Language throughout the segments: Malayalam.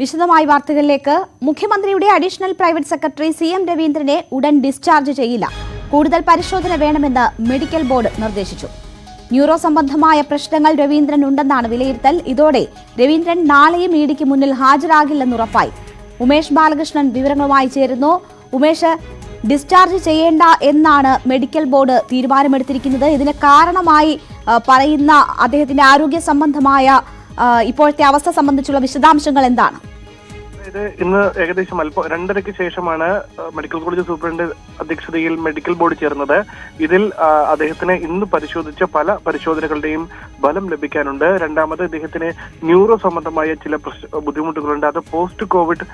വിശദമായ വാർത്തകളിലേക്ക്. മുഖ്യമന്ത്രിയുടെ അഡീഷണൽ പ്രൈവറ്റ് സെക്രട്ടറി CM രവീന്ദ്രനെ ഉടൻ ഡിസ്ചാർജ് ചെയ്യില്ല. കൂടുതൽ പരിശോധന വേണമെന്ന് മെഡിക്കൽ ബോർഡ് നിർദ്ദേശിച്ചു. ന്യൂറോ സംബന്ധമായ പ്രശ്നങ്ങൾ രവീന്ദ്രൻ ഉണ്ടെന്നാണ് വിലയിരുത്തൽ. ഇതോടെ രവീന്ദ്രൻ നാളെയും ഇഡിക്ക് മുന്നിൽ ഹാജരാകില്ലെന്നുറപ്പായി. ഉമേഷ് ബാലകൃഷ്ണൻ വിവരങ്ങളുമായി ചേരുന്നു. ഉമേഷ്, ഡിസ്ചാർജ് ചെയ്യേണ്ട എന്നാണ് മെഡിക്കൽ ബോർഡ് തീരുമാനമെടുത്തിരിക്കുന്നത്. ഇതിന് കാരണമായി പറയുന്ന അദ്ദേഹത്തിന്റെ ആരോഗ്യ സംബന്ധമായ ഇപ്പോഴത്തെ അവസ്ഥ സംബന്ധിച്ചുള്ള വിശദാംശങ്ങൾ എന്താണ്? ഇന്ന് ഏകദേശം 2:30 ശേഷമാണ് മെഡിക്കൽ കോളേജ് സൂപ്രണ്ട് അധ്യക്ഷതയിൽ മെഡിക്കൽ ബോർഡ് ചേർന്നത്. ഇതിൽ അദ്ദേഹത്തിന് ഇന്ന് പരിശോധിച്ച പല പരിശോധനകളുടെയും ഫലം ലഭിക്കാനുണ്ട്. രണ്ടാമത് ഇദ്ദേഹത്തിന് ന്യൂറോ സംബന്ധമായ ചില ബുദ്ധിമുട്ടുകളുണ്ട്. അത് പോസ്റ്റ് കോവിഡ്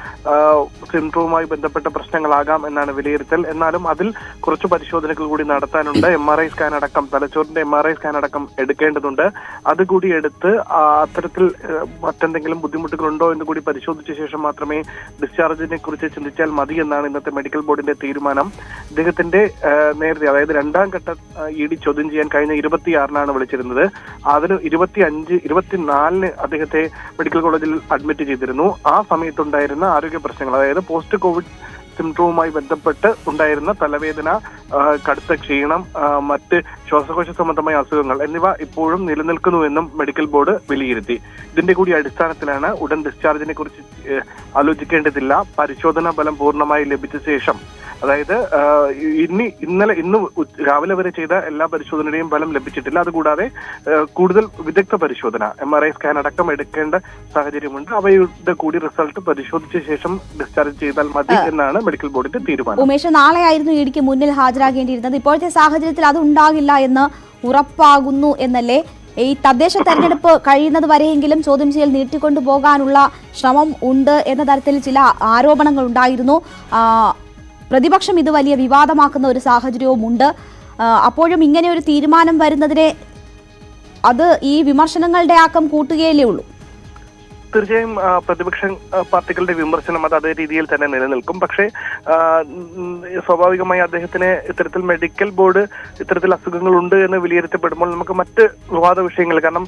സിൻഡ്രോമുമായി ബന്ധപ്പെട്ട പ്രശ്നങ്ങളാകാം എന്നാണ് വിലയിരുത്തൽ. എന്നാലും അതിൽ കുറച്ച് പരിശോധനകൾ കൂടി നടത്താനുണ്ട്. MRI സ്കാൻ അടക്കം, തലച്ചോറിന്റെ MRI സ്കാൻ അടക്കം എടുക്കേണ്ടതുണ്ട്. അതുകൂടി എടുത്ത് അത്തരത്തിൽ മറ്റെന്തെങ്കിലും ബുദ്ധിമുട്ടുകളുണ്ടോ എന്ന് കൂടി പരിശോധിച്ച ശേഷം മാത്രമേ ഡിസ്ചാർജിനെ കുറിച്ച് ചിന്തിച്ചാൽ മതി എന്നാണ് ഇന്നത്തെ മെഡിക്കൽ ബോർഡിന്റെ തീരുമാനം. ഇദ്ദേഹത്തിന്റെ നേരത്തെ, അതായത് രണ്ടാം ഘട്ട ED ചോദ്യം ചെയ്യാൻ കഴിഞ്ഞ 26-നാണ് വിളിച്ചിരുന്നത്. അതിന് 24-ന് അദ്ദേഹത്തെ മെഡിക്കൽ കോളേജിൽ അഡ്മിറ്റ് ചെയ്തിരുന്നു. ആ സമയത്തുണ്ടായിരുന്ന ആരോഗ്യ പ്രശ്നങ്ങൾ, അതായത് പോസ്റ്റ് കോവിഡ് സിൻഡ്രോമുമായി ബന്ധപ്പെട്ട് ഉണ്ടായിരുന്ന തലവേദന, കടുത്ത ക്ഷീണം, മറ്റ് ശ്വാസകോശ സംബന്ധമായ അസുഖങ്ങൾ എന്നിവ ഇപ്പോഴും നിലനിൽക്കുന്നുവെന്നും മെഡിക്കൽ ബോർഡ് വിലയിരുത്തി. ഇതിന്റെ കൂടി അടിസ്ഥാനത്തിലാണ് ഉടൻ ഡിസ്ചാർജിനെ കുറിച്ച് ആലോചിക്കേണ്ടതില്ല. പരിശോധനാ ഫലം പൂർണ്ണമായി ലഭിച്ച ശേഷം, അതായത് ഇന്ന് രാവിലെ വരെ ചെയ്ത എല്ലാ പരിശോധനയുടെയും ഫലം ലഭിച്ചിട്ടില്ല. അതുകൂടാതെ കൂടുതൽ വിദഗ്ധ പരിശോധന, MRI സ്കാൻ അടക്കം എടുക്കേണ്ട സാഹചര്യമുണ്ട്. അവയുടെ കൂടി റിസൾട്ട് പരിശോധിച്ച ശേഷം ഡിസ്ചാർജ് ചെയ്താൽ മതി എന്നാണ് മെഡിക്കൽ ബോർഡിന്റെ തീരുമാനം. ഉമേഷ്, നാളെയായിരുന്നു ഇഡിക്ക് മുന്നിൽ ഹാജരാകേണ്ടിയിരുന്നത്. ഇപ്പോഴത്തെ സാഹചര്യത്തിൽ അത് ഉണ്ടാകില്ല എന്ന് ഉറപ്പാകുന്നു എന്നല്ലേ? ഈ തദ്ദേശ തെരഞ്ഞെടുപ്പ് കഴിയുന്നത് വരെയെങ്കിലും ചോദ്യം ചെയ്യൽ നീട്ടിക്കൊണ്ടുപോകാനുള്ള ശ്രമം ഉണ്ട് എന്ന തരത്തിൽ ചില ആരോപണങ്ങൾ ഉണ്ടായിരുന്നു. പ്രതിപക്ഷം ഇത് വലിയ വിവാദമാക്കുന്ന ഒരു സാഹചര്യവുമുണ്ട്. അപ്പോഴും ഇങ്ങനെ ഒരു തീരുമാനം വരുന്നതിനെ അത് ഈ വിമർശനങ്ങളുടെ ആക്കം കൂട്ടുകയല്ലേ ഉള്ളൂ? തീർച്ചയായും പ്രതിപക്ഷ പാർട്ടികളുടെ വിമർശനം അത് അതേ രീതിയിൽ തന്നെ നിലനിൽക്കും. പക്ഷേ സ്വാഭാവികമായി അദ്ദേഹത്തിന് ഇത്തരത്തിൽ മെഡിക്കൽ ബോർഡ് ഇത്തരത്തിൽ അസുഖങ്ങളുണ്ട് എന്ന് വിലയിരുത്തപ്പെടുമ്പോൾ നമുക്ക് മറ്റ് വിവാദ വിഷയങ്ങൾ, കാരണം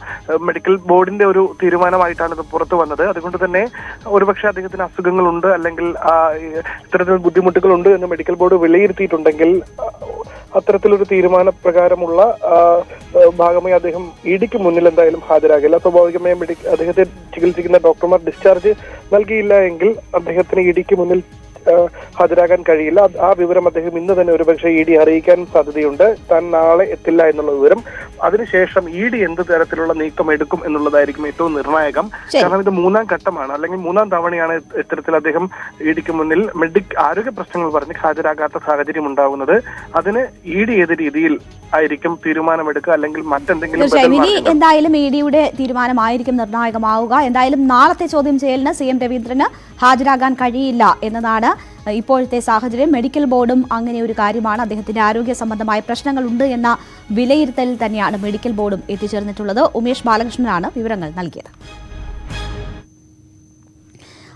മെഡിക്കൽ ബോർഡിന്റെ ഒരു തീരുമാനമായിട്ടാണ് ഇത് പുറത്തു വന്നത്. അതുകൊണ്ട് തന്നെ ഒരുപക്ഷെ അദ്ദേഹത്തിന് അസുഖങ്ങളുണ്ട് അല്ലെങ്കിൽ ഇത്തരത്തിൽ ബുദ്ധിമുട്ടുകളുണ്ട് എന്ന് മെഡിക്കൽ ബോർഡ് വിലയിരുത്തിയിട്ടുണ്ടെങ്കിൽ അത്തരത്തിലൊരു തീരുമാനപ്രകാരമുള്ള ഭാഗമായി അദ്ദേഹം ഇഡിക്ക് മുന്നിൽ എന്തായാലും ഹാജരാകില്ല. സ്വാഭാവികമായും അദ്ദേഹത്തെ ചികിത്സിക്കുന്ന ഡോക്ടർമാർ ഡിസ്ചാർജ് നൽകിയില്ല എങ്കിൽ അദ്ദേഹത്തിന് ഇഡിക്ക് മുന്നിൽ ഹാജരാകാൻ കഴിയില്ല. ആ വിവരം അദ്ദേഹം ഇന്ന് തന്നെ ഒരുപക്ഷെ ED അറിയിക്കാൻ സാധ്യതയുണ്ട്. താൻ നാളെ എത്തില്ല എന്നുള്ള വിവരം. അതിനുശേഷം ED എന്ത് തരത്തിലുള്ള നീക്കം എടുക്കും എന്നുള്ളതായിരിക്കും ഏറ്റവും നിർണായകം. കാരണം ഇത് 3-ാം ഘട്ടമാണ്, അല്ലെങ്കിൽ 3-ാം തവണയാണ് ഇത്തരത്തിൽ അദ്ദേഹം EDക്ക് മുന്നിൽ ആരോഗ്യ പ്രശ്നങ്ങൾ പറഞ്ഞ് ഹാജരാകാത്ത സാഹചര്യം ഉണ്ടാകുന്നത്. അതിന് ED ഏത് രീതിയിൽ ആയിരിക്കും തീരുമാനമെടുക്കുക, അല്ലെങ്കിൽ മറ്റെന്തെങ്കിലും എന്തായാലും EDയുടെ തീരുമാനമായിരിക്കും നിർണായകമാവുക. എന്തായാലും നാളത്തെ ചോദ്യം ചെയ്യലിന് CM രവീന്ദ്രന് ഹാജരാകാൻ കഴിയില്ല എന്നതാണ് ഇപ്പോഴത്തെ സാഹചര്യം. മെഡിക്കൽ ബോർഡും അങ്ങനെ ഒരു കാര്യമാണ്. അദ്ദേഹത്തിന്റെ ആരോഗ്യ സംബന്ധമായ പ്രശ്നങ്ങളുണ്ട് എന്ന വിലയിരുത്തലിൽ തന്നെയാണ് മെഡിക്കൽ ബോർഡും എത്തിച്ചേർന്നിട്ടുള്ളത്. ഉമേഷ് ബാലകൃഷ്ണനാണ് വിവരങ്ങൾ നൽകിയത്.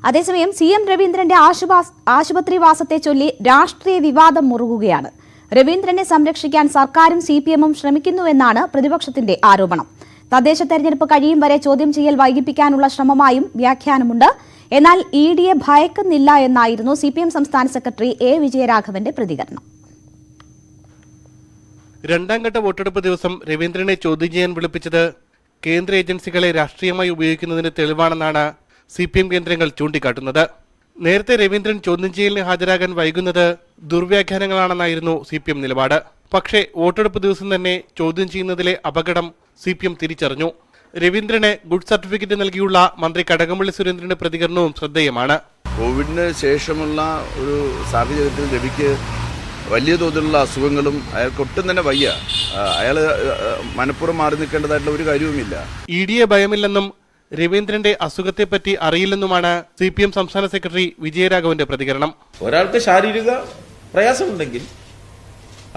അതേസമയം CM രവീന്ദ്രന്റെ ആശുപത്രിവാസത്തെ ചൊല്ലി രാഷ്ട്രീയ വിവാദം മുറുകുകയാണ്. രവീന്ദ്രനെ സംരക്ഷിക്കാൻ സർക്കാരും CPM-ഉം ശ്രമിക്കുന്നുവെന്നാണ് പ്രതിപക്ഷത്തിന്റെ ആരോപണം. തദ്ദേശ തെരഞ്ഞെടുപ്പ് കഴിയും വരെ ചോദ്യം ചെയ്യൽ വൈകിപ്പിക്കാനുള്ള ശ്രമമായും വ്യാഖ്യാനമുണ്ട്. എന്നാൽ EDയെ ഭയക്കുന്നില്ല എന്നായിരുന്നു CPM സംസ്ഥാന സെക്രട്ടറി A. വിജയരാഘവന്റെ പ്രതികരണം. രണ്ടാം ഘട്ട വോട്ടെടുപ്പ് ദിവസം രവീന്ദ്രനെ ചോദ്യം ചെയ്യാൻ വിളിപ്പിച്ചത് കേന്ദ്ര ഏജൻസികളെ രാഷ്ട്രീയമായി ഉപയോഗിക്കുന്നതിന് തെളിവാണെന്നാണ് CPM കേന്ദ്രങ്ങൾ ചൂണ്ടിക്കാട്ടുന്നത്. നേരത്തെ രവീന്ദ്രൻ ചോദ്യം ചെയ്യലിന് ഹാജരാകാൻ വൈകുന്നത് ദുർവ്യാഖ്യാനങ്ങളാണെന്നായിരുന്നു CPM നിലപാട്. പക്ഷേ വോട്ടെടുപ്പ് ദിവസം തന്നെ ചോദ്യം ചെയ്യുന്നതിലെ അപകടം CPM തിരിച്ചറിഞ്ഞു. രവീന്ദ്രന് ഗുഡ് സർട്ടിഫിക്കറ്റ് നൽകിയുള്ള മന്ത്രി കടകംപള്ളി സുരേന്ദ്രന്റെ പ്രതികരണവും ശ്രദ്ധേയമാണ്. കോവിഡിന് ശേഷമുള്ള ഒരു സാഹചര്യത്തിൽ രവിക്ക് വലിയ തോതിലുള്ള അസുഖങ്ങളും അയാൾക്ക് ഒട്ടും തന്നെ വയ്യ. അയാൾ മനഃപൂർവ്വം മാറി നിൽക്കേണ്ടതായിട്ടുള്ള ഒരു കാര്യവുമില്ല. EDയെ ഭയമില്ലെന്നും രവീന്ദ്രന്റെ അസുഖത്തെപ്പറ്റി അറിയില്ലെന്നുമാണ് CPM സംസ്ഥാന സെക്രട്ടറി വിജയരാഘവന്റെ പ്രതികരണം. ഒരാൾക്ക് ശാരീരിക പ്രയാസമുണ്ടെങ്കിൽ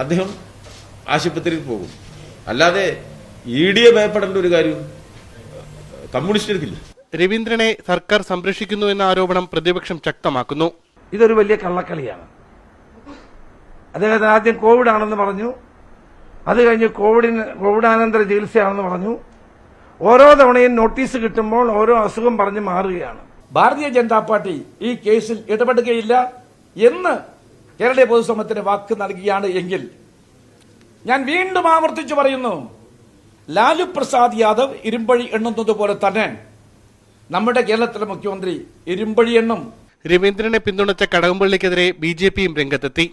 അദ്ദേഹം ആശുപത്രിയിൽ പോകും, അല്ലാതെ EDയെ ഭയപ്പെടേണ്ട ഒരു കാര്യം കമ്മ്യൂണിസ്റ്റുകൾക്കില്ല. രവീന്ദ്രനെ സർക്കാർ സംരക്ഷിക്കുന്നു എന്ന ആരോപണം പ്രതിപക്ഷം ശക്തമാക്കുന്നു. ഇതൊരു വലിയ കള്ളക്കളിയാണ്. അദ്ദേഹത്തിന് ആദ്യം കോവിഡ് ആണെന്ന് പറഞ്ഞു, അത് കഴിഞ്ഞ് കോവിഡാനന്തര ചികിത്സയാണെന്ന് പറഞ്ഞു. ഓരോ തവണയും നോട്ടീസ് കിട്ടുമ്പോൾ ഓരോ അസുഖം പറഞ്ഞ് മാറുകയാണ്. ഭാരതീയ ജനതാ പാർട്ടി ഈ കേസിൽ ഇടപെടുകയില്ല എന്ന് കേരളീയ പൊതുസമൂഹത്തിന് വാക്ക് നൽകിയാണ് എങ്കിൽ ഞാൻ വീണ്ടും ആവർത്തിച്ചു പറയുന്നു, ലാലു പ്രസാദ് യാദവ് ഇരുമ്പഴി എണ്ണുന്നത് പോലെ തന്നെ നമ്മുടെ കേരളത്തിലെ മുഖ്യമന്ത്രി ഇരുമ്പഴി എണ്ണും. രവീന്ദ്രനെ പിന്തുണച്ച കടകംപള്ളിക്കെതിരെ BJPയും രംഗത്തെത്തി.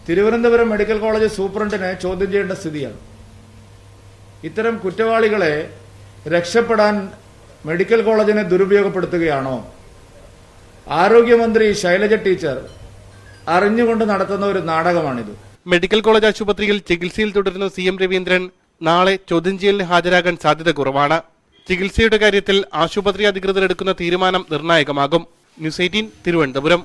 തിരുവനന്തപുരം മെഡിക്കൽ കോളേജ് സൂപ്രണ്ടിനെ ചോദ്യം ചെയ്യേണ്ട സ്ഥിതിയാണ്. ഇത്തരം കുറ്റവാളികളെ രക്ഷപ്പെടാൻ മെഡിക്കൽ കോളേജിനെ ദുരുപയോഗപ്പെടുത്തുകയാണോ? ആരോഗ്യമന്ത്രി ശൈലജ ടീച്ചർ അറിഞ്ഞുകൊണ്ട് നടത്തുന്ന ഒരു നാടകമാണിത്. മെഡിക്കൽ കോളേജ് ആശുപത്രിയിൽ ചികിത്സയിൽ തുടരുന്ന CM രവീന്ദ്രൻ നാളെ ചോദ്യം ചെയ്യലിന് ഹാജരാകാൻ സാധ്യത കുറവാണ്. ചികിത്സയുടെ കാര്യത്തിൽ ആശുപത്രി അധികൃതർ എടുക്കുന്ന തീരുമാനം നിർണായകമാകും. ന്യൂസ് 18 തിരുവനന്തപുരം.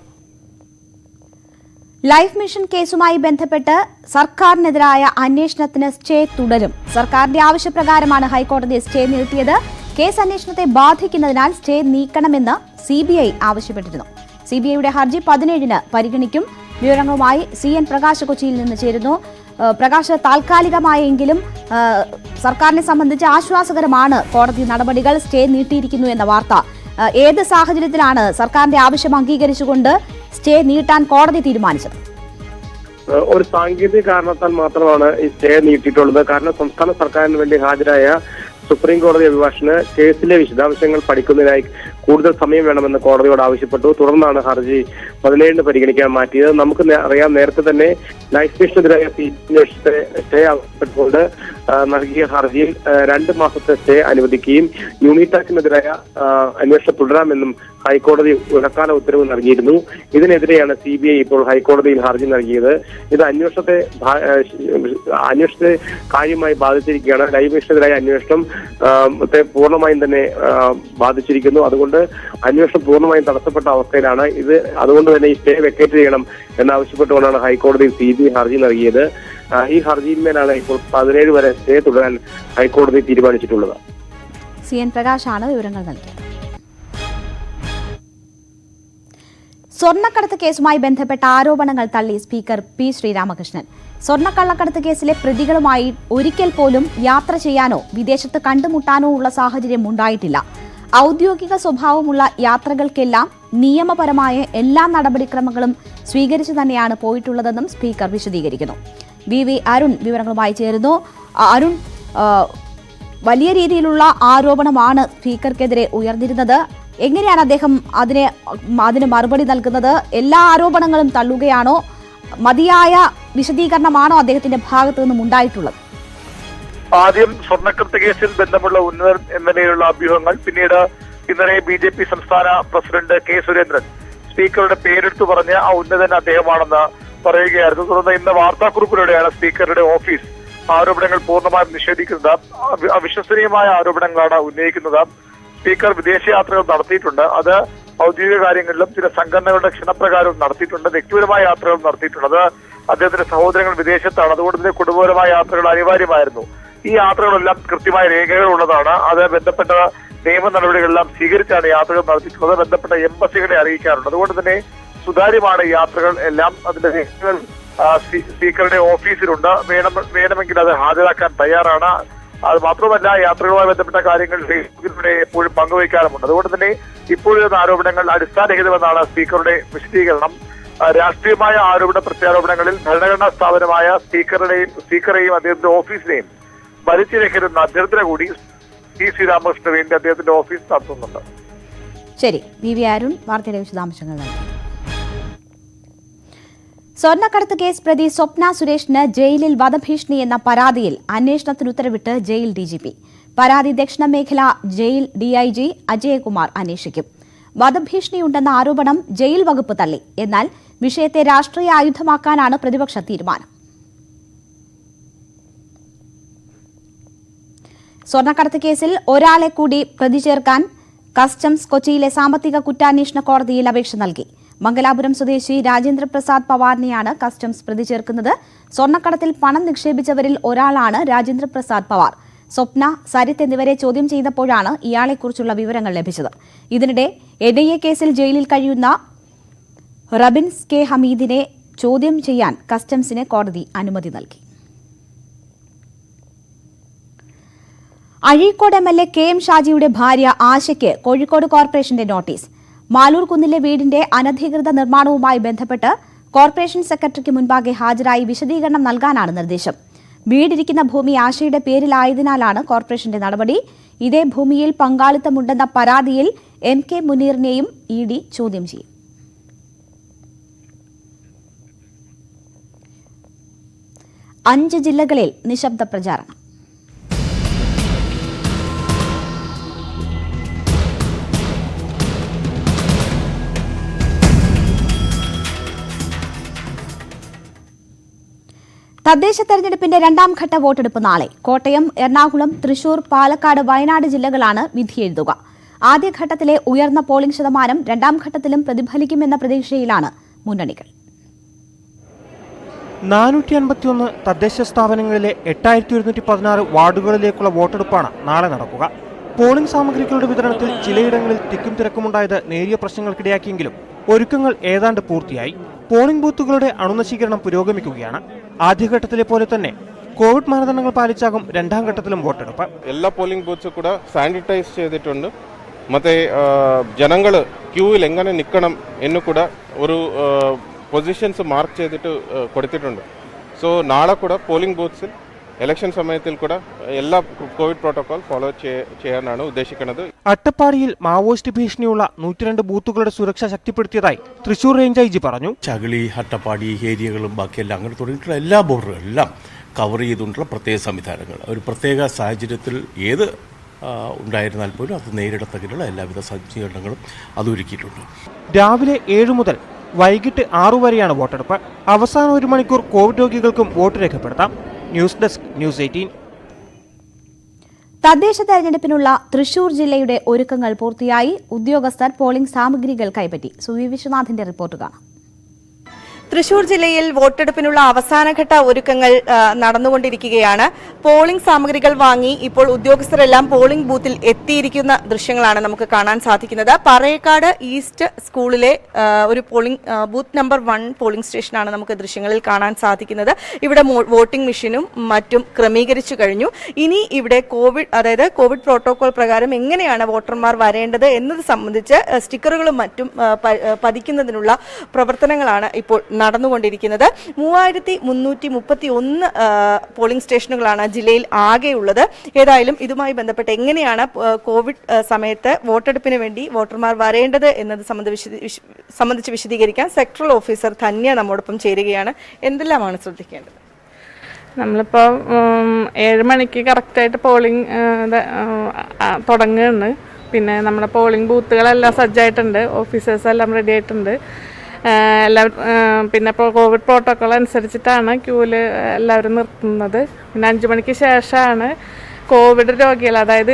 ലൈഫ് മിഷൻ കേസുമായി ബന്ധപ്പെട്ട് സർക്കാരിനെതിരായ അന്വേഷണത്തിന് സ്റ്റേ തുടരും. സർക്കാരിന്റെ ആവശ്യപ്രകാരമാണ് ഹൈക്കോടതി സ്റ്റേ നീട്ടിയത്. കേസ് അന്വേഷണത്തെ ബാധിക്കുന്നതിനാൽ സ്റ്റേ നീക്കണമെന്ന് CBI ആവശ്യപ്പെട്ടിരുന്നു. CBIയുടെ ഹർജി 17-ന് പരിഗണിക്കും. വിവരങ്ങളുമായി CN പ്രകാശ് കൊച്ചിയിൽ നിന്ന് ചേരുന്നു. പ്രകാശ്, താൽക്കാലികമായെങ്കിലും സർക്കാരിനെ സംബന്ധിച്ച് ആശ്വാസകരമാണ് കോടതി നടപടികൾ. സ്റ്റേ നീട്ടിയിരിക്കുന്നു എന്ന വാർത്ത. ഏത് സാഹചര്യത്തിലാണ് സർക്കാരിന്റെ ആവശ്യം അംഗീകരിച്ചുകൊണ്ട് സ്റ്റേ നീട്ടാൻ കോടതി തീരുമാനിച്ചത്? ഒരു സാങ്കേതിക കാരണത്താൽ മാത്രമാണ് ഈ സ്റ്റേ നീട്ടിയിട്ടുള്ളത്. കാരണം സംസ്ഥാന സർക്കാരിന് വേണ്ടി ഹാജരായ സുപ്രീം കോടതി അഭിഭാഷകന് കേസിലെ വിശദാംശങ്ങൾ പഠിക്കുന്നതിനായി കൂടുതൽ സമയം വേണമെന്ന് കോടതിയോട് ആവശ്യപ്പെട്ടു. തുടർന്നാണ് ഹർജി 17-ന് പരിഗണിക്കാൻ മാറ്റിയത്. നമുക്ക് അറിയാം, നേരത്തെ തന്നെ ലൈഫ് മിഷനെതിരായ സ്റ്റേ ആവശ്യപ്പെട്ടുകൊണ്ട് നൽകിയ ഹർജിയിൽ 2 മാസത്തെ സ്റ്റേ അനുവദിക്കുകയും യൂണിടാക്കിനെതിരായ അന്വേഷണം തുടരാമെന്നും ഹൈക്കോടതി ഇടക്കാല ഉത്തരവ് നൽകിയിരുന്നു. ഇതിനെതിരെയാണ് CBI ഇപ്പോൾ ഹൈക്കോടതിയിൽ ഹർജി നൽകിയത്. ഇത് അന്വേഷണത്തെ കാര്യമായി ബാധിച്ചിരിക്കുകയാണ്. ലൈഫ് മിഷനെതിരായ അന്വേഷണം പൂർണ്ണമായും തന്നെ ബാധിച്ചിരിക്കുന്നു. അതുകൊണ്ട് അന്വേഷണം പൂർണ്ണമായും തടസ്സപ്പെട്ട അവസ്ഥയിലാണ് ഇത്. അതുകൊണ്ട് തന്നെ ഈ സ്റ്റേ വെക്കേറ്റ് ചെയ്യണം എന്നാവശ്യപ്പെട്ടുകൊണ്ടാണ് ഹൈക്കോടതിയിൽ CBI ഹർജി നൽകിയത്. ഈ ഹർജിയിന്മേലാണ് ഇപ്പോൾ 17 വരെ സ്റ്റേ തുടരാൻ ഹൈക്കോടതി തീരുമാനിച്ചിട്ടുള്ളത്. CN പ്രകാശാണ് വിവരങ്ങൾ നൽകിയത്. സ്വർണ്ണക്കടത്ത് കേസുമായി ബന്ധപ്പെട്ട ആരോപണങ്ങൾ തള്ളി സ്പീക്കർ P. ശ്രീരാമകൃഷ്ണൻ. സ്വർണ്ണക്കള്ളക്കടത്ത് കേസിലെ പ്രതികളുമായി ഒരിക്കൽ പോലും യാത്ര ചെയ്യാനോ വിദേശത്ത് കണ്ടുമുട്ടാനോ ഉള്ള സാഹചര്യം ഉണ്ടായിട്ടില്ല. ഔദ്യോഗിക സ്വഭാവമുള്ള യാത്രകൾക്കെല്ലാം നിയമപരമായ എല്ലാ നടപടിക്രമങ്ങളും സ്വീകരിച്ചു തന്നെയാണ് പോയിട്ടുള്ളതെന്നും സ്പീക്കർ വിശദീകരിക്കുന്നു. VV അരുൺ വിവരങ്ങളുമായി ചേരുന്നു. അരുൺ, വലിയ രീതിയിലുള്ള ആരോപണമാണ് സ്പീക്കർക്കെതിരെ ഉയർന്നിരുന്നത്. എങ്ങനെയാണ് അദ്ദേഹം അതിന് മറുപടി നൽകുന്നത്? എല്ലാ ആരോപണങ്ങളും തള്ളുകയാണോ? മതിയായ വിശദീകരണമാണോ അദ്ദേഹത്തിന്റെ ഭാഗത്തു നിന്നും ഉണ്ടായിട്ടുള്ളത്? ആദ്യം സ്വർണ്ണക്കടത്ത് കേസിൽ ബന്ധമുള്ള ഉന്നതൻ എന്ന നിലയിലുള്ള അഭ്യൂഹങ്ങൾ, പിന്നീട് ഇന്നലെ BJP സംസ്ഥാന പ്രസിഡന്റ് K. സുരേന്ദ്രൻ സ്പീക്കറുടെ പേരെടുത്തു പറഞ്ഞ ആ ഉന്നതൻ അദ്ദേഹമാണെന്ന് പറയുകയായിരുന്നു. തുടർന്ന് ഇന്ന് വാർത്താക്കുറിപ്പിലൂടെയാണ് സ്പീക്കറുടെ ഓഫീസ് ആരോപണങ്ങൾ പൂർണ്ണമായും നിഷേധിക്കുന്നത്. അവിശ്വസനീയമായ ആരോപണങ്ങളാണ് ഉന്നയിക്കുന്നത്. സ്പീക്കർ വിദേശയാത്രകൾ നടത്തിയിട്ടുണ്ട്. അത് ഔദ്യോഗിക കാര്യങ്ങളിലും ചില സംഘടനകളുടെ ക്ഷണപ്രകാരവും നടത്തിയിട്ടുണ്ട്. വ്യക്തിപരമായ യാത്രകൾ നടത്തിയിട്ടുണ്ട്. അത് അദ്ദേഹത്തിന്റെ സഹോദരങ്ങൾ വിദേശത്താണ്. അതുകൊണ്ട് തന്നെ കുടുംബപരമായ യാത്രകൾ അനിവാര്യമായിരുന്നു. ഈ യാത്രകളെല്ലാം കൃത്യമായ രേഖകൾ ഉള്ളതാണ്. അത് ബന്ധപ്പെട്ട നിയമ നടപടികളെല്ലാം സ്വീകരിച്ചാണ് യാത്രകൾ നടത്തിയിട്ടുള്ളത്. ബന്ധപ്പെട്ട എംബസികളെ അറിയിക്കാറുണ്ട്. അതുകൊണ്ട് തന്നെ സുതാര്യമാണ് യാത്രകൾ എല്ലാം. അതിന്റെ രേഖകൾ സ്പീക്കറുടെ ഓഫീസിലുണ്ട്. വേണമെങ്കിൽ അത് ഹാജരാക്കാൻ തയ്യാറാണ്. അത് മാത്രമല്ല, യാത്രകളുമായി ബന്ധപ്പെട്ട കാര്യങ്ങൾ ഫേസ്ബുക്കിലൂടെ എപ്പോഴും പങ്കുവയ്ക്കാറുമുണ്ട്. അതുകൊണ്ട് തന്നെ ഇപ്പോഴുള്ള ആരോപണങ്ങൾ അടിസ്ഥാനരഹിതമെന്നാണ് സ്പീക്കറുടെ വിശദീകരണം. രാഷ്ട്രീയമായ ആരോപണ പ്രത്യാരോപണങ്ങളിൽ ഭരണഘടനാ സ്ഥാപനമായ സ്പീക്കറെയും അദ്ദേഹത്തിന്റെ ഓഫീസിനെയും വലിച്ചിഴക്കരുന്ന അഭ്യർത്ഥന കൂടി P. ശ്രീരാമകൃഷ്ണന് വേണ്ടി അദ്ദേഹത്തിന്റെ ഓഫീസ് നടത്തുന്നുണ്ട്. ശരി, VV അരുൺ വാർത്തയുടെ വിശദാംശങ്ങൾ നൽകി. സ്വർണ്ണക്കടത്ത് കേസ് പ്രതി സ്വപ്ന സുരേഷിന് ജയിലിൽ വധഭീഷണി എന്ന പരാതിയിൽ അന്വേഷണത്തിന് ഉത്തരവിട്ട് ജയിൽ DGP. പരാതി ദക്ഷിണ മേഖല ജയിൽ DIG അജയകുമാർ അന്വേഷിക്കും. വധഭീഷണിയുണ്ടെന്ന ആരോപണം ജയിൽ വകുപ്പ് തള്ളി. എന്നാൽ വിഷയത്തെ രാഷ്ട്രീയ ആയുധമാക്കാനാണ് പ്രതിപക്ഷ തീരുമാനം. സ്വർണ്ണക്കടത്ത് കേസിൽ ഒരാളെ കൂടി പ്രതി ചേർക്കാൻ കസ്റ്റംസ് കൊച്ചിയിലെ സാമ്പത്തിക കുറ്റാന്വേഷണ കോടതിയിൽ അപേക്ഷ നൽകി. മംഗലാപുരം സ്വദേശി രാജേന്ദ്ര പ്രസാദ് പവാറിനെയാണ് കസ്റ്റംസ് പ്രതി ചേർക്കുന്നത്. സ്വർണ്ണക്കടത്തിൽ പണം നിക്ഷേപിച്ചവരിൽ ഒരാളാണ് രാജേന്ദ്ര പ്രസാദ് പവാർ. സ്വപ്ന, സരിത്ത് എന്നിവരെ ചോദ്യം ചെയ്തപ്പോഴാണ് ഇയാളെക്കുറിച്ചുള്ള വിവരങ്ങൾ ലഭിച്ചത്. ഇതിനിടെ NIA കേസിൽ ജയിലിൽ കഴിയുന്ന റബിൻസ് K. ഹമീദിനെ ചോദ്യം ചെയ്യാൻ കസ്റ്റംസിന് കോടതി അനുമതി നൽകി. അഴീക്കോട് MLA KM ഷാജിയുടെ ഭാര്യ ആശയ്ക്ക് കോഴിക്കോട് കോർപ്പറേഷന്റെ നോട്ടീസ്. മാലൂർ കുന്നിലെ വീടിന്റെ അനധികൃത നിർമ്മാണവുമായി ബന്ധപ്പെട്ട് കോർപ്പറേഷൻ സെക്രട്ടറിക്ക് മുൻപാകെ ഹാജരായി വിശദീകരണം നൽകാനാണ് നിർദ്ദേശം. വീടിരിക്കുന്ന ഭൂമി ആശയുടെ പേരിലായതിനാലാണ് കോർപ്പറേഷന്റെ നടപടി. ഇതേ ഭൂമിയിൽ പങ്കാളിത്തമുണ്ടെന്ന പരാതിയിൽ MK മുനീറിനെയും ED ചോദ്യം ചെയ്യും. അഞ്ച് ജില്ലകളിൽ നിശബ്ദ പ്രചാരണം. തദ്ദേശ തെരഞ്ഞെടുപ്പിന്റെ രണ്ടാം ഘട്ട വോട്ടെടുപ്പ് നാളെ. കോട്ടയം, എറണാകുളം, തൃശൂർ, പാലക്കാട്, വയനാട് ജില്ലകളാണ് വിധിയെഴുതുക. ആദ്യഘട്ടത്തിലെ ഉയർന്ന പോളിംഗ് ശതമാനം രണ്ടാം ഘട്ടത്തിലും പ്രതിഫലിക്കുമെന്ന പ്രതീക്ഷയിലാണ് മുന്നണികൾ. 451 തദ്ദേശ സ്ഥാപനങ്ങളിലെ 8116 വാർഡുകളിലേക്കുള്ള വോട്ടെടുപ്പാണ് നാളെ നടക്കുക. പോളിംഗ് സാമഗ്രികളുടെ വിതരണത്തിൽ ചിലയിടങ്ങളിൽ തിക്കും തിരക്കുമുണ്ടായത് നേരിയ പ്രശ്നങ്ങൾക്കിടയാക്കിയെങ്കിലും ഒരുക്കങ്ങൾ ഏതാണ്ട് പൂർത്തിയായി. പോളിംഗ് ബൂത്തുകളുടെ അണുനശീകരണം പുരോഗമിക്കുകയാണ്. ആദ്യഘട്ടത്തിലെ പോലെ തന്നെ കോവിഡ് മാനദണ്ഡങ്ങൾ പാലിച്ചാകും രണ്ടാം ഘട്ടത്തിലും വോട്ടെടുപ്പ്. എല്ലാ പോളിംഗ് ബൂത്ത്സ് ಕೂಡ ಸ್ಯಾನಿಟೈಸ್ ചെയ്തിട്ടുണ്ട്. ಮತ್ತೆ ಜನಗಳು ക്യൂവിൽ എങ്ങനെ നിൽക്കണം എന്ന് ಕೂಡ ഒരു പൊസിഷൻസ് മാർക്ക് ചെയ്തിട്ട് കൊടുത്തിട്ടുണ്ട്. സോ നാളെ കൂടെ പോളിംഗ് ബൂത്ത്സിൽ ഇലക്ഷൻ സമയത്തിൽ കൂടെ എല്ലാ കോവിഡ് പ്രോട്ടോകോൾ ഫോളോ ചെയ്യാനാണ് ഉദ്ദേശിക്കുന്നത്. അട്ടപ്പാടിയിൽ മാവോയിസ്റ്റ് ഭീഷണിയുള്ള 102 ബൂത്തുകളുടെ സുരക്ഷ ശക്തിപ്പെടുത്തിയതായി തൃശൂർ റേഞ്ച് IG പറഞ്ഞു. ചകിളി, അട്ടപ്പാടി ഏരിയകളും ബാക്കിയെല്ലാം അങ്ങനെ തുടങ്ങിയിട്ടുള്ള എല്ലാ ബോർഡറുകളും എല്ലാം കവർ ചെയ്തുകൊണ്ടുള്ള പ്രത്യേക സംവിധാനങ്ങൾ ഒരു പ്രത്യേക സാഹചര്യത്തിൽ ഏത് ഉണ്ടായിരുന്നാൽ പോലും അത് നേരിടത്തക്കിലുള്ള എല്ലാവിധ സജ്ജീകരണങ്ങളും അത് ഒരുക്കിയിട്ടുണ്ട്. രാവിലെ 7 മുതൽ വൈകിട്ട് 6 വരെയാണ് വോട്ടെടുപ്പ്. അവസാന 1 മണിക്കൂർ കോവിഡ് രോഗികൾക്കും വോട്ട് രേഖപ്പെടുത്താം. News desk, news 18. തദ്ദേശ തെരഞ്ഞെടുപ്പിനുള്ള തൃശൂർ ജില്ലയുടെ ഒരുക്കങ്ങൾ പൂർത്തിയായി. ഉദ്യോഗസ്ഥർ പോളിംഗ് സാമഗ്രികൾ കൈപ്പറ്റി. സുവി വിശ്വനാഥിന്റെ റിപ്പോർട്ട് കാണാം. തൃശൂർ ജില്ലയിൽ വോട്ടെടുപ്പിനുള്ള അവസാനഘട്ട ഒരുക്കങ്ങൾ നടന്നുകൊണ്ടിരിക്കുകയാണ്. പോളിംഗ് സാമഗ്രികൾ വാങ്ങി ഇപ്പോൾ ഉദ്യോഗസ്ഥരെല്ലാം പോളിംഗ് ബൂത്തിൽ എത്തിയിരിക്കുന്ന ദൃശ്യങ്ങളാണ് നമുക്ക് കാണാൻ സാധിക്കുന്നത്. പറയക്കാട് ഈസ്റ്റ് സ്കൂളിലെ ഒരു പോളിംഗ് ബൂത്ത് നമ്പർ 1 പോളിംഗ് സ്റ്റേഷനാണ് നമുക്ക് ദൃശ്യങ്ങളിൽ കാണാൻ സാധിക്കുന്നത്. ഇവിടെ വോട്ടിംഗ് മെഷീനും മറ്റും ക്രമീകരിച്ചു കഴിഞ്ഞു. ഇനി ഇവിടെ കോവിഡ് പ്രോട്ടോകോൾ പ്രകാരം എങ്ങനെയാണ് വോട്ടർമാർ വരേണ്ടത് എന്നത് സംബന്ധിച്ച് സ്റ്റിക്കറുകളും മറ്റും പതിക്കുന്നതിനുള്ള പ്രവർത്തനങ്ങളാണ് ഇപ്പോൾ നടന്നുകൊണ്ടിരിക്കുന്നത്. 3331 പോളിംഗ് സ്റ്റേഷനുകളാണ് ജില്ലയിൽ ആകെയുള്ളത്. ഏതായാലും ഇതുമായി ബന്ധപ്പെട്ട് എങ്ങനെയാണ് കോവിഡ് സമയത്ത് വോട്ടെടുപ്പിന് വേണ്ടി വോട്ടർമാർ വരേണ്ടത് എന്നത് സംബന്ധിച്ച് വിശദീകരിക്കാൻ സെക്ടറൽ ഓഫീസർ ധന്യ നമ്മോടൊപ്പം ചേരുകയാണ്. എന്തെല്ലാമാണ് ശ്രദ്ധിക്കേണ്ടത്? നമ്മളിപ്പോൾ 7 മണിക്ക് കറക്റ്റായിട്ട് പോളിംഗ് തുടങ്ങുകയാണ്. പിന്നെ നമ്മുടെ പോളിംഗ് ബൂത്തുകളെല്ലാം സജ്ജായിട്ടുണ്ട്. ഓഫീസേഴ്സ് എല്ലാം റെഡി ആയിട്ടുണ്ട്. എല്ലാവരും പിന്നെ ഇപ്പോൾ കോവിഡ് പ്രോട്ടോക്കോൾ അനുസരിച്ചിട്ടാണ് ക്യൂവിൽ എല്ലാവരും നിർത്തുന്നത്. പിന്നെ 5 മണിക്ക് ശേഷമാണ് കോവിഡ് രോഗികൾ, അതായത്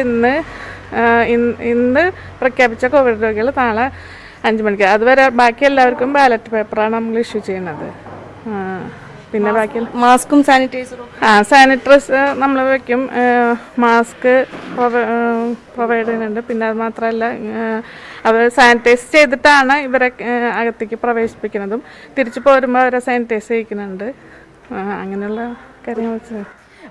ഇന്ന് പ്രഖ്യാപിച്ച കോവിഡ് രോഗികൾ നാളെ 5 മണിക്ക്. അതുവരെ ബാക്കി എല്ലാവർക്കും ബാലറ്റ് പേപ്പറാണ് നമ്മൾ ഇഷ്യൂ ചെയ്യുന്നത്. പിന്നെ ബാക്കി മാസ്കും സാനിറ്റൈസറും സാനിറ്റൈസർ നമ്മൾ വയ്ക്കും. മാസ്ക് പ്രൊവൈഡ് ചെയ്യുന്നുണ്ട്. പിന്നെ അത് മാത്രമല്ല അവർ സാനിറ്റൈസ് ചെയ്തിട്ടാണ് ഇവരെ അകത്തേക്ക് പ്രവേശിപ്പിക്കുന്നതും തിരിച്ചു പോരുമ്പോൾ അവരെ സാനിറ്റൈസ് ചെയ്യിക്കുന്നുണ്ട്. അങ്ങനെയുള്ള കാര്യങ്ങൾ.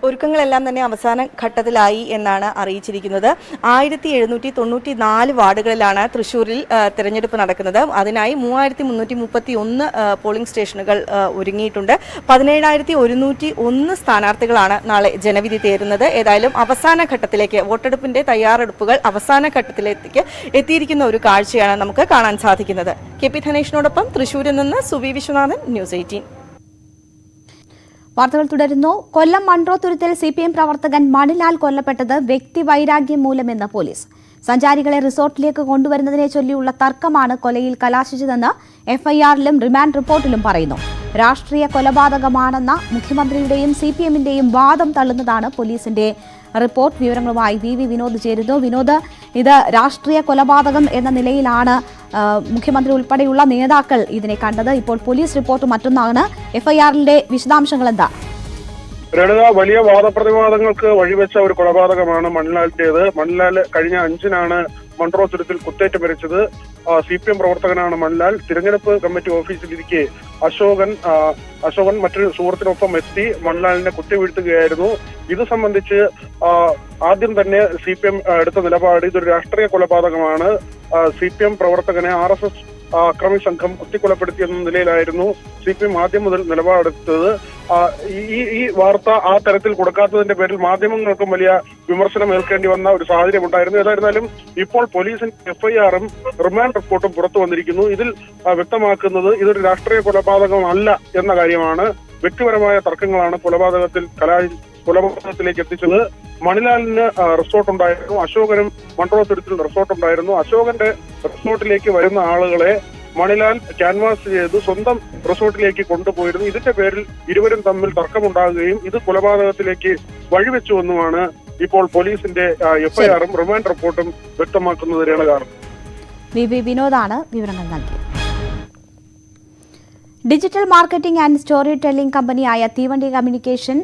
ഒരുക്കങ്ങളെല്ലാം തന്നെ അവസാന ഘട്ടത്തിലായി എന്നാണ് അറിയിച്ചിരിക്കുന്നത്. 1794 വാർഡുകളിലാണ് തൃശ്ശൂരിൽ തെരഞ്ഞെടുപ്പ് നടക്കുന്നത്. അതിനായി 3331 പോളിംഗ് സ്റ്റേഷനുകൾ ഒരുങ്ങിയിട്ടുണ്ട്. 17101 സ്ഥാനാർത്ഥികളാണ് നാളെ ജനവിധി തേരുന്നത്. ഏതായാലും അവസാന ഘട്ടത്തിലേക്ക് വോട്ടെടുപ്പിന്റെ തയ്യാറെടുപ്പുകൾ അവസാന ഘട്ടത്തിലേക്ക് എത്തിയിരിക്കുന്ന ഒരു കാഴ്ചയാണ് നമുക്ക് കാണാൻ സാധിക്കുന്നത്. KP ധനേഷിനോടൊപ്പം തൃശ്ശൂരിൽ നിന്ന് സുവി വിശ്വനാഥൻ, ന്യൂസ് 18. വാർത്തകൾ തുടരുന്നു. കൊല്ലം മൺട്രോത്തുരുത്തിൽ CPM പ്രവർത്തകൻ മണിലാൽ കൊല്ലപ്പെട്ടത് വ്യക്തിവൈരാഗ്യം മൂലമെന്ന് പോലീസ്. സഞ്ചാരികളെ റിസോർട്ടിലേക്ക് കൊണ്ടുവരുന്നതിനെ ചൊല്ലിയുള്ള തർക്കമാണ് കൊലയിൽ കലാശിച്ചതെന്ന് FIR-ലും റിമാൻഡ് റിപ്പോർട്ടിലും പറയുന്നു. രാഷ്ട്രീയ കൊലപാതകമാണെന്ന മുഖ്യമന്ത്രിയുടെയും CPM-ന്റെയും വാദം തള്ളുന്നതാണ് പോലീസിന്റെ റിപ്പോർട്ട്. വിവരങ്ങളുമായി VV വിനോദ് ചേരുന്നു. വിനോദ്, ഇത് രാഷ്ട്രീയ കൊലപാതകം എന്ന നിലയിലാണ് മുഖ്യമന്ത്രി ഉൾപ്പെടെയുള്ള നേതാക്കൾ ഇതിനെ കണ്ടത്. ഇപ്പോൾ പോലീസ് റിപ്പോർട്ട് മറ്റൊന്നാണ്. FIR-ന്റെ വിശദാംശങ്ങൾ എന്താ? ലളിത, വലിയ വാദപ്രതിവാദങ്ങൾക്ക് വഴിവെച്ച ഒരു കൊലപാതകമാണ് മണിലാലിന്റേത്. മണിലാൽ കഴിഞ്ഞ 5-നാണ് മൺട്രോ തുരുത്തിൽ കുത്തേറ്റ് മരിച്ചത്. CPM പ്രവർത്തകനാണ് മണിലാൽ. തിരഞ്ഞെടുപ്പ് കമ്മിറ്റി ഓഫീസിലിരിക്കെ അശോകൻ മറ്റൊരു സുഹൃത്തിനൊപ്പം എത്തി മണിലാലിനെ കുത്തിവീഴ്ത്തുകയായിരുന്നു. ഇത് സംബന്ധിച്ച് ആദ്യം തന്നെ CPM എടുത്ത നിലപാട് ഇതൊരു രാഷ്ട്രീയ കൊലപാതകമാണ്. CPM പ്രവർത്തകനെ RSS അക്രമി സംഘം കുത്തിക്കൊലപ്പെടുത്തിയെന്ന നിലയിലായിരുന്നു CPM ആദ്യം മുതൽ നിലപാടെടുത്തത്. ഈ വാർത്ത ആ തരത്തിൽ കൊടുക്കാത്തതിന്റെ പേരിൽ മാധ്യമങ്ങൾക്കും വലിയ വിമർശനം ഏൽക്കേണ്ടി വന്ന ഒരു സാഹചര്യം ഉണ്ടായിരുന്നു. ഏതായിരുന്നാലും ഇപ്പോൾ പോലീസിന്റെ FIR-ഉം റിമാൻഡ് റിപ്പോർട്ടും പുറത്തു വന്നിരിക്കുന്നു. ഇതിൽ വ്യക്തമാക്കുന്നത് ഇതൊരു രാഷ്ട്രീയ കൊലപാതകമല്ല എന്ന കാര്യമാണ്. വ്യക്തിപരമായ തർക്കങ്ങളാണ് കൊലപാതകത്തിലേക്ക് എത്തിച്ചത്. മണിലാലിന് റിസോർട്ട് ഉണ്ടായിരുന്നു. അശോകനും മൺട്രോ തുരുത്തിൽ റിസോർട്ട് ഉണ്ടായിരുന്നു. അശോകന്റെ റിസോർട്ടിലേക്ക് വരുന്ന ആളുകളെ മണിലാൽ ക്യാൻവാസ് ചെയ്ത് സ്വന്തം റിസോർട്ടിലേക്ക് കൊണ്ടുപോയിരുന്നു. ഇതിന്റെ പേരിൽ ഇരുവരും തമ്മിൽ തർക്കമുണ്ടാകുകയും ഇത് കൊലപാതകത്തിലേക്ക് വഴിവെച്ചുവെന്നുമാണ് ഇപ്പോൾ പോലീസിന്റെ FIR-ഉം റിമാൻഡ് റിപ്പോർട്ടും വ്യക്തമാക്കുന്നതിനാണ് കാരണം. VV വിനോദാണ് വിവരങ്ങൾ നൽകിയത്. Digital marketing and story telling കമ്പനിയായ തീവണ്ടി കമ്മ്യൂണിക്കേഷൻ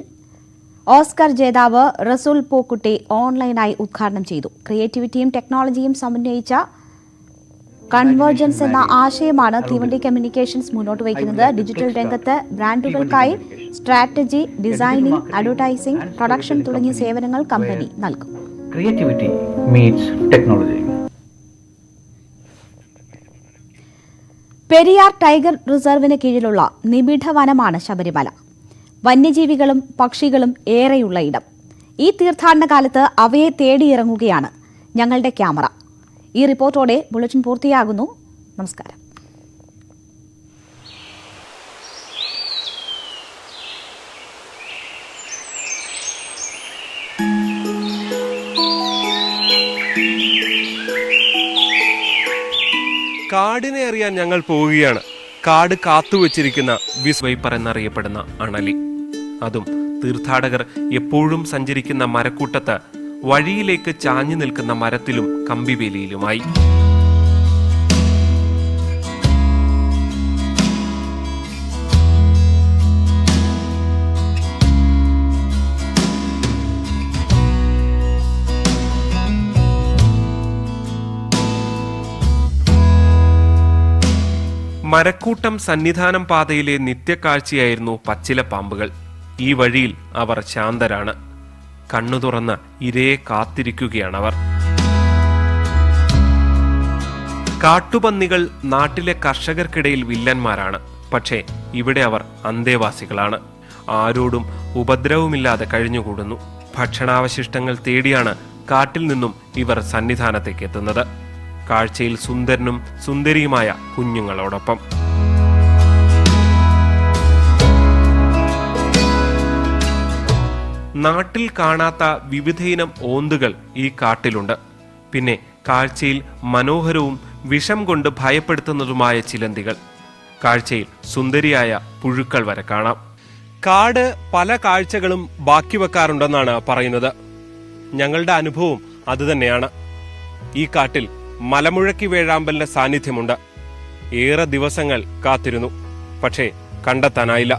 ഓസ്കർ ജേതാവ് റസൂൽ പൂക്കുട്ടി ഓൺലൈനായി ഉദ്ഘാടനം ചെയ്തു. ക്രിയേറ്റിവിറ്റിയും ടെക്നോളജിയും സമന്വയിച്ച കൺവേർജൻസ് എന്ന ആശയമാണ് തീവണ്ടി കമ്മ്യൂണിക്കേഷൻസ് മുന്നോട്ട് വയ്ക്കുന്നത്. ഡിജിറ്റൽ രംഗത്ത് ബ്രാൻഡുകൾക്കായി സ്ട്രാറ്റജി, ഡിസൈനിംഗ്, അഡ്വർടൈസിംഗ്, പ്രൊഡക്ഷൻ തുടങ്ങിയ സേവനങ്ങൾ കമ്പനി നൽകും. Creativity meets technology. Periyar tiger റിസർവിന് കീഴിലുള്ള നിബിഡ വനമാണ് ശബരിമല. വന്യജീവികളും പക്ഷികളും ഏറെയുള്ള ഇടം. ഈ തീർത്ഥാടന കാലത്ത് അവയെ തേടിയിറങ്ങുകയാണ് ഞങ്ങളുടെ ക്യാമറ. ഈ റിപ്പോർട്ടോടെ ബുള്ളറ്റിൻ പൂർത്തിയാകുന്നു. നമസ്കാരം. കാടിനെ അറിയാൻ ഞങ്ങൾ പോവുകയാണ്. കാട് കാത്തുവച്ചിരിക്കുന്ന വിസ്വൈപ്പർ എന്നറിയപ്പെടുന്ന അണലി. അതും തീർത്ഥാടകർ എപ്പോഴും സഞ്ചരിക്കുന്ന മരക്കൂട്ടത്ത്, വഴിയിലേക്ക് ചാഞ്ഞു നിൽക്കുന്ന മരത്തിലും കമ്പിവേലിയിലുമായി. മരക്കൂട്ടം സന്നിധാനം പാതയിലെ നിത്യക്കാഴ്ചയായിരുന്നു പച്ചിലപ്പാമ്പുകൾ. ഈ വഴിയിൽ അവർ ശാന്തരാണ്. കണ്ണു തുറന്ന് ഇരയെ കാത്തിരിക്കുകയാണവർ. കാട്ടുപന്നികൾ നാട്ടിലെ കർഷകർക്കിടയിൽ വില്ലന്മാരാണ്. പക്ഷേ ഇവിടെ അവർ അന്തേവാസികളാണ്. ആരോടും ഉപദ്രവമില്ലാതെ കഴിഞ്ഞുകൂടുന്നു. ഭക്ഷണാവശിഷ്ടങ്ങൾ തേടിയാണ് കാട്ടിൽ നിന്നും ഇവർ സന്നിധാനത്തേക്ക് എത്തുന്നത്. കാഴ്ചയിൽ സുന്ദരനും സുന്ദരിയുമായ കുഞ്ഞുങ്ങളോടൊപ്പം. നാട്ടിൽ കാണാത്ത വിവിധയിനം ഓന്തുകൾ ഈ കാട്ടിലുണ്ട്. പിന്നെ കാഴ്ചയിൽ മനോഹരവും വിഷം കൊണ്ട് ഭയപ്പെടുത്തുന്നതുമായ ചിലന്തികൾ. കാഴ്ചയിൽ സുന്ദരിയായ പുഴുക്കൾ വരെ കാണാം. കാട് പല കാഴ്ചകളും ബാക്കി വെക്കാറുണ്ടെന്നാണ് പറയുന്നത്. ഞങ്ങളുടെ അനുഭവം അതുതന്നെയാണ്. ഈ കാട്ടിൽ മലമുഴക്കി വേഴാമ്പലിന്റെ സാന്നിധ്യമുണ്ട്. ഏറെ ദിവസങ്ങൾ കാത്തിരുന്നു. പക്ഷേ കണ്ടെത്താനായില്ല.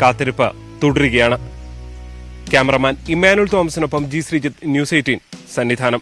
കാത്തിരിപ്പ് തുടരുകയാണ്. ക്യാമറമാൻ ഇമ്മാനുൽ തോമസിനൊപ്പം G ശ്രീജിത്ത്, News 18 സന്നിധാനം.